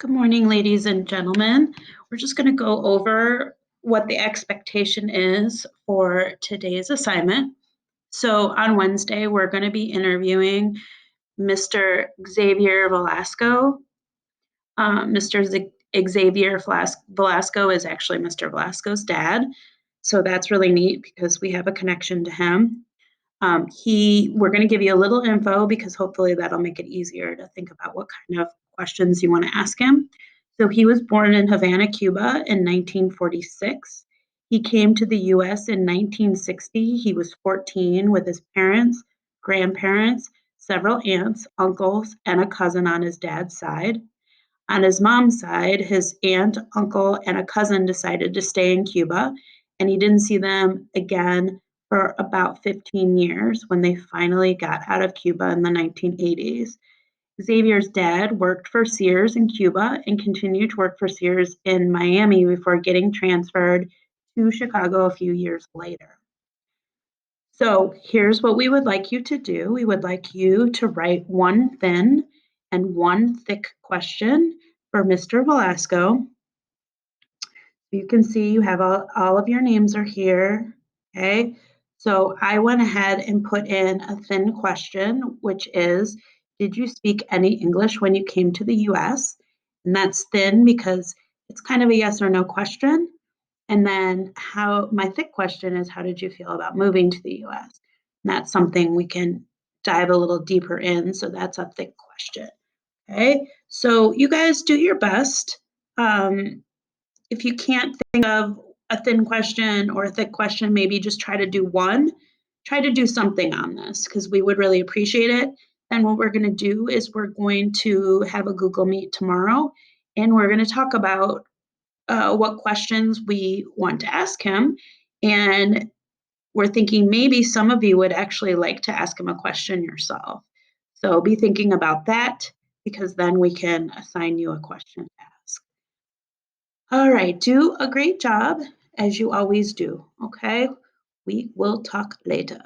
Good morning, ladies and gentlemen. We're just going to go over what the expectation is for today's assignment. So on Wednesday, we're going to be interviewing Mr. Xavier Velasco. Mr. Xavier Velasco is actually Mr. Velasco's dad. So that's really neat because we have a connection to him. We're going to give you a little info because hopefully that'll make it easier to think about what kind of questions you want to ask him. So he was born in Havana, Cuba in 1946. He came to the US in 1960. He was 14 with his parents, grandparents, several aunts, uncles, and a cousin on his dad's side. On his mom's side, his aunt, uncle, and a cousin decided to stay in Cuba, and he didn't see them again for about 15 years when they finally got out of Cuba in the 1980s. Xavier's dad worked for Sears in Cuba and continued to work for Sears in Miami before getting transferred to Chicago a few years later. So here's what we would like you to do. We would like you to write one thin and one thick question for Mr. Velasco. You can see you have all of your names are here. Okay. So I went ahead and put in a thin question, which is, did you speak any English when you came to the US? And that's thin because it's kind of a yes or no question. And then my thick question is, how did you feel about moving to the US? And that's something we can dive a little deeper in. So that's a thick question. Okay. So you guys do your best. If you can't think of a thin question or a thick question, maybe just try to do one. Try to do something on this because we would really appreciate it. And what we're going to do is we're going to have a Google Meet tomorrow, and we're going to talk about what questions we want to ask him. And we're thinking maybe some of you would actually like to ask him a question yourself. So be thinking about that because then we can assign you a question to ask. All right, do a great job as you always do, okay? We will talk later.